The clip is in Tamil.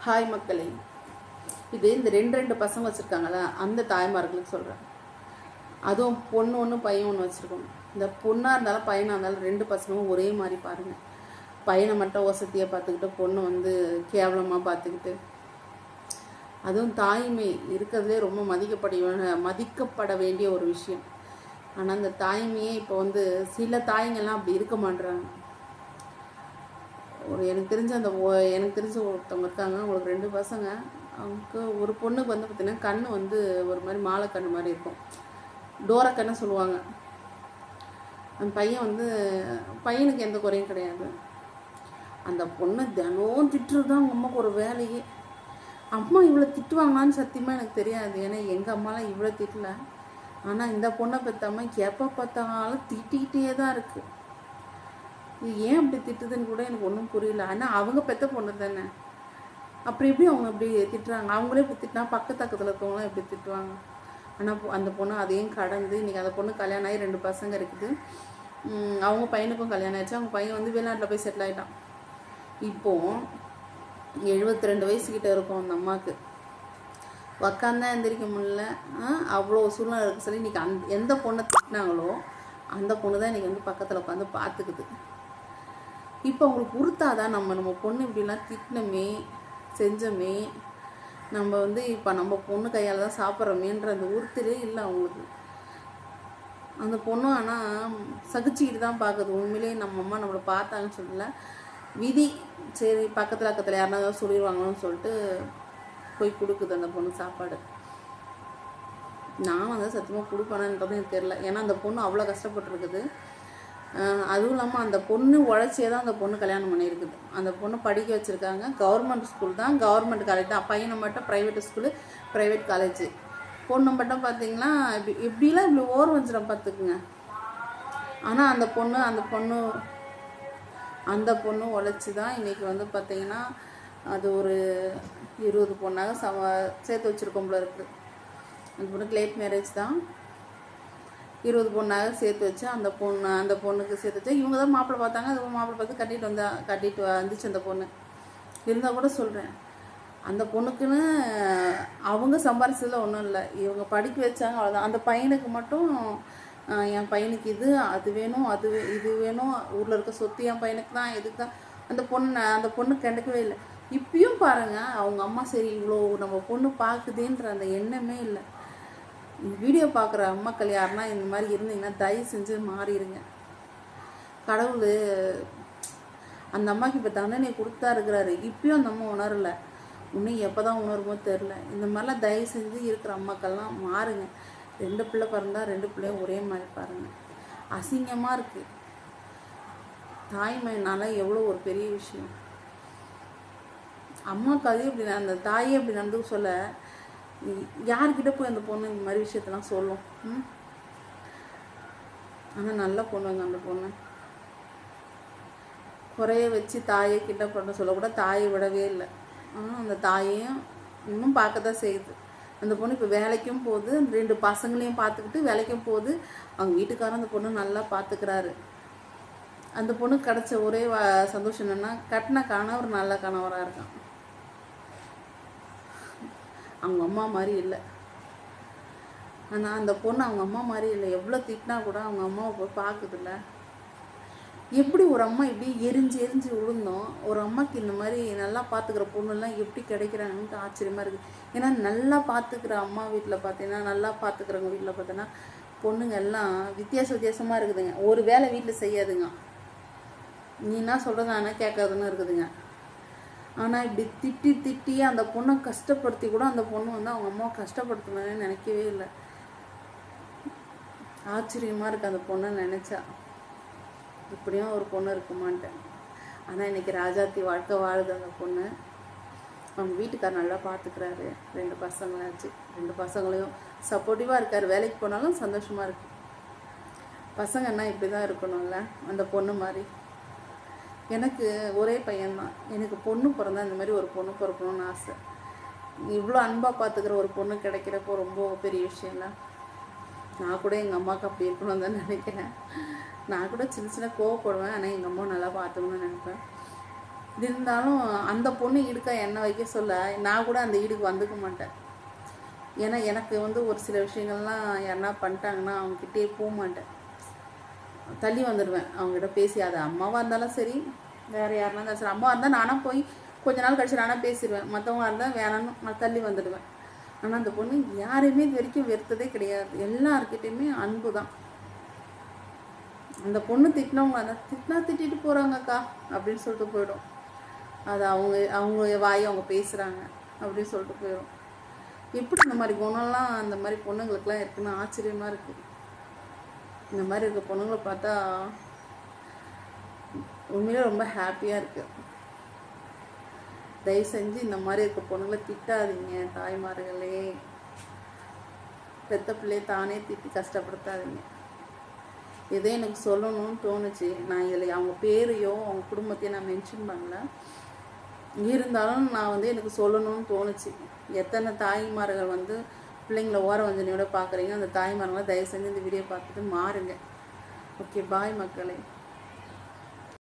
ஹாய் மக்களே, இது இந்த ரெண்டு பசங்க வச்சுருக்காங்களா, அந்த தாய்மார்களுக்கு சொல்கிறேன். அதுவும் பொண்ணு ஒன்று பையன் ஒன்று வச்சுருக்கோம். இந்த பொண்ணாக இருந்தாலும் பையனாக இருந்தாலும் ரெண்டு பசங்களும் ஒரே மாதிரி பாருங்கள். பையனை மட்டும் வசதியாக பார்த்துக்கிட்டு பொண்ணு கேவலமாக பார்த்துக்கிட்டு, அதுவும் தாய்மை இருக்கிறதுலே ரொம்ப மதிக்கப்பட வேண்டிய ஒரு விஷயம். ஆனால் அந்த தாய்மையே இப்போ சில தாய்ங்கள்லாம் அப்படி இருக்க மாட்டுறாங்க. எனக்கு தெரிஞ்ச ஒருத்தவங்க இருக்காங்க. அவங்களுக்கு 2 பசங்க. அவங்க ஒரு பொண்ணுக்கு பார்த்திங்கன்னா கண் ஒரு மாதிரி மாலை கண் மாதிரி இருக்கும், டோரை கண்ணை சொல்லுவாங்க. அந்த பையனுக்கு எந்த குறையும் கிடையாது. அந்த பொண்ணு தினம் திட்டுறது தான் அவங்க அம்மாவுக்கு ஒரு வேலையே. அம்மா இவ்வளோ திட்டுவாங்களான்னு சத்தியமாக எனக்கு தெரியாது. ஏன்னா எங்கள் அம்மாலாம் இவ்வளோ திட்டல. ஆனால் இந்த பொண்ணை பெற்றாம எப்போ பார்த்தாலும் திட்டிக்கிட்டே தான் இருக்குது. இது ஏன் அப்படி திட்டுதுன்னு கூட எனக்கு ஒன்றும் புரியல. ஆனால் அவங்க பெற்ற பொண்ணு தானே, அப்படி எப்படி அவங்க இப்படி திட்டுறாங்க? அவங்களே இப்படி திட்டினா பக்கத்தில் இருக்கவங்களாம் எப்படி திட்டுவாங்க? ஆனால் அந்த பொண்ணு அதையும் கடந்து இன்றைக்கி அந்த பொண்ணு கல்யாணம் ஆகி 2 பசங்க இருக்குது. அவங்க பையனுக்கும் கல்யாணம் ஆயிடுச்சு. அவங்க பையன் வெளிநாட்டில் போய் செட்டில் ஆகிட்டான். இப்போது 72 வயசுக்கிட்ட இருக்கும் அந்த அம்மாவுக்கு. உக்காந்தான் எந்திரிக்க முடியல. அவ்வளோ சூழ்நிலை இருக்குது சொல்லி இன்றைக்கி எந்த பொண்ணை திட்டினாங்களோ அந்த பொண்ணு தான் இன்றைக்கி பக்கத்தில் உட்காந்து பார்த்துக்குது. இப்போ அவங்களுக்கு உறுத்தாதான் நம்ம பொண்ணு இப்படிலாம் திட்டினமே செஞ்சோமே, நம்ம இப்போ நம்ம பொண்ணு கையால் தான் சாப்பிட்றோமேன்ற அந்த உறுத்தலே இல்லை அவங்களுக்கு. அந்த பொண்ணும் ஆனால் சகிச்சுக்கிட்டு தான் பார்க்குது. உண்மையிலே நம்ம அம்மா நம்மளை பார்த்தாங்கன்னு சொல்லல, விதி சரி பக்கத்தில் யாருன்னா சொல்லிடுவாங்களோன்னு சொல்லிட்டு போய் கொடுக்குது அந்த பொண்ணு சாப்பாடு. நான் சத்தியமாக கொடுப்பேனான்றது எனக்கு தெரியல. ஏன்னா அந்த பொண்ணு அவ்வளோ கஷ்டப்பட்டுருக்குது. அதுவும் இல்லாமல் அந்த பொண்ணு உழைச்சியே தான் அந்த பொண்ணு கல்யாணம் பண்ணியிருக்குது. அந்த பொண்ணு படிக்க வச்சுருக்காங்க. கவர்மெண்ட் ஸ்கூல் தான், கவர்மெண்ட் காலேஜ் தான். பையனை மட்டும் ப்ரைவேட் ஸ்கூலு, ப்ரைவேட் காலேஜு. பொண்ணு மட்டும் பார்த்திங்கன்னா இப்படிலாம் இப்படி ஓர் வஞ்சிரம் பார்த்துக்குங்க. ஆனால் அந்த பொண்ணு உழைச்சி தான் இன்றைக்கி பார்த்திங்கன்னா அது ஒரு 20 பொண்ணாக சேர்த்து வச்சுருக்கோம் போல இருக்குது. அந்த பொண்ணுக்கு லேட் மேரேஜ் தான். 20 பொண்ணாக சேர்த்து வச்சு அந்த பொண்ணுக்கு சேர்த்து வச்சு இவங்க தான் மாப்பிள்ளை பார்த்தாங்க. அது மாப்பிள்ளை பார்த்து கட்டிட்டு வந்துச்சு அந்த பொண்ணு. இருந்தால் கூட சொல்கிறேன், அந்த பொண்ணுக்குன்னு அவங்க சம்பாரிச்சதில் ஒன்றும் இல்லை. இவங்க படிக்க வச்சாங்க, அவ்வளோதான். அந்த பையனுக்கு மட்டும் என் பையனுக்கு அது வேணும் இது வேணும், ஊரில் இருக்க சொத்து என் பையனுக்கு தான், இதுக்கு தான். அந்த பொண்ணு கண்டுக்கவே இல்லை. இப்பயும் பாருங்கள், அவங்க அம்மா சரி இவ்வளோ நம்ம பொண்ணு பார்க்குதுன்ற அந்த எண்ணமே இல்லை. வீடியோ பார்க்குற அம்மாக்கள் யாருன்னா இந்த மாதிரி இருந்தீங்கன்னா தயவு செஞ்சு மாறிடுங்க. கடவுள் அந்த அம்மாவுக்கு இப்போ தண்டனை கொடுத்தா இருக்கிறாரு. இப்பயும் அந்த அம்மா உணரலை. இன்னும் எப்போ தான் உணருமோ தெரில. இந்த மாதிரிலாம் தயவு செஞ்சு இருக்கிற அம்மாக்கள்லாம் மாறுங்க. 2 பிள்ளை பிறந்தா 2 பிள்ளையும் ஒரே மாதிரி பாருங்கள். அசிங்கமாக இருக்குது. தாய்மைனால எவ்வளோ ஒரு பெரிய விஷயம். அம்மாவுக்கு அதே இப்படி அந்த தாயே அப்படி நடந்து சொல்ல யார்கிட்ட போய் அந்த பொண்ணு இந்த மாதிரி விஷயத்தெல்லாம் சொல்லும்? ஆனால் நல்ல பொண்ணுங்க அந்த பொண்ணு. குறைய வச்சு தாயை கிட்ட பண்ண சொல்லக்கூட தாயை விடவே இல்லை. அந்த தாயையும் இன்னும் பார்க்க தான் செய்யுது. அந்த பொண்ணு இப்போ வேலைக்கும் போகுது, 2 பசங்களையும் பார்த்துக்கிட்டு வேலைக்கும் போகுது. அவங்க வீட்டுக்காரன் அந்த பொண்ணு நல்லா பார்த்துக்கிறாரு. அந்த பொண்ணுக்கு கிடச்ச ஒரே சந்தோஷம் என்னென்னா, கட்டின கணவர் நல்ல கணவராக இருக்கான். அவங்க அம்மா மாதிரி இல்லை. ஆனால் அந்த பொண்ணு அவங்க அம்மா மாதிரி இல்லை. எவ்வளோ திட்டினா கூட அவங்க அம்மாவை போய் பார்க்குதில்ல. எப்படி ஒரு அம்மா இப்படி எரிஞ்சு விழுந்தோம், ஒரு அம்மாவுக்கு இந்த மாதிரி நல்லா பார்த்துக்கிற பொண்ணுலாம் எப்படி கிடைக்கிறாங்கன்ட்டு ஆச்சரியமாக இருக்குது. ஏன்னா நல்லா பார்த்துக்கிற அம்மா வீட்டில் பார்த்தீங்கன்னா, நல்லா பார்த்துக்கிறவங்க வீட்டில் பார்த்தீங்கன்னா பொண்ணுங்க எல்லாம் வித்தியாசமாக இருக்குதுங்க. ஒரு வேலை வீட்டில் செய்யாதுங்க. நீ என்ன சொல்கிறது ஆனால் கேட்காதுன்னு இருக்குதுங்க. ஆனால் இப்படி திட்டி அந்த பொண்ணை கஷ்டப்படுத்தி கூட அந்த பொண்ணு அவங்க அம்மாவை கஷ்டப்படுத்தணும்னு நினைக்கவே இல்லை. ஆச்சரியமாக இருக்குது அந்த பொண்ணை நினச்சா. இப்படியும் ஒரு பொண்ணு இருக்குமான்ட்டேன். ஆனால் இன்றைக்கி ராஜாத்தி வாழ்க்கை வாழுது அந்த பொண்ணு. அவங்க வீட்டுக்கார் நல்லா பார்த்துக்கிறாரு. 2 பசங்களாச்சு. 2 பசங்களையும் சப்போர்ட்டிவாக இருக்கார். வேலைக்கு போனாலும் சந்தோஷமாக இருக்குது. பசங்கன்னா இப்படி தான் இருக்கணும்ல, அந்த பொண்ணு மாதிரி. எனக்கு ஒரே பையன்தான். எனக்கு பொண்ணு பிறந்தா இந்த மாதிரி ஒரு பொண்ணு பிறக்கணும்னு ஆசை. இவ்வளோ அன்பாக பார்த்துக்கிற ஒரு பொண்ணு கிடைக்கிறப்போ ரொம்ப பெரிய விஷயம்ல. நான் கூட எங்கள் அம்மாவுக்கு அப்படி இருக்கணும்னு தான் நினைக்கிறேன். நான் கூட சின்ன கோவப்படுவேன். ஆனால் எங்கள் அம்மா நல்லா பார்த்துக்கணும்னு நினைப்பேன். இருந்தாலும் அந்த பொண்ணு ஈடுக்கா என்ன வைக்க சொல்ல நான் கூட அந்த ஈடுக்கு வந்துக்க மாட்டேன். ஏன்னா எனக்கு வந்து ஒரு சில விஷயங்கள்லாம் யாருன்னா பண்ணிட்டாங்கன்னா அவங்ககிட்டே போக மாட்டேன், தள்ளி வந்துடுவேன். அவங்ககிட்ட பேசி, அது அம்மாவாக இருந்தாலும் சரி, வேறு யாருனா இருந்தாலும் சரி. அம்மாவாக இருந்தால் நானும் போய் கொஞ்ச நாள் கழிச்சு நானாக பேசிடுவேன். மற்றவங்க இருந்தால் வேணான்னு நான் தள்ளி வந்துடுவேன். ஆனால் அந்த பொண்ணு யாரையுமே இது வரைக்கும் வெறுத்ததே கிடையாது. எல்லாருக்கிட்டையுமே அன்பு தான். அந்த பொண்ணு திட்டினவங்க அந்த திட்டினா திட்டிட்டு போகிறாங்கக்கா அப்படின்னு சொல்லிட்டு போயிடும். அது அவங்க வாய் அவங்க பேசுகிறாங்க அப்படின்னு சொல்லிட்டு போயிடும். எப்படி இந்த மாதிரி குணம்லாம் அந்த மாதிரி பொண்ணுங்களுக்கெல்லாம் இருக்குன்னு ஆச்சரியமாக இருக்குது. இந்த மாதிரி இருக்க பொண்ணுங்களை பார்த்தா உண்மையிலே ரொம்ப ஹாப்பியாக இருக்குது. தயவு செஞ்சு இந்த மாதிரி இருக்க பொண்ணுங்களை திட்டாதீங்க தாய்மார்களே. பெத்த பிள்ளையை தானே திட்டி கஷ்டப்படுத்தாதீங்க. ஏதோ எனக்கு சொல்லணும்னு தோணுச்சு. நான் இதில் அவங்க பேரையோ அவங்க குடும்பத்தையும் நான் மென்ஷன் பண்ணல, இருந்தாலும் நான் வந்து எனக்கு சொல்லணும்னு தோணுச்சு. எத்தனை தாய்மார்கள் வந்து பிள்ளைங்களை ஓர வஞ்சனையோட பார்க்குறீங்க, அந்த தாய்மார்களை தயவு செஞ்சு இந்த வீடியோ பார்த்துட்டு மாறுங்க. ஓகே, பாய் மக்களே.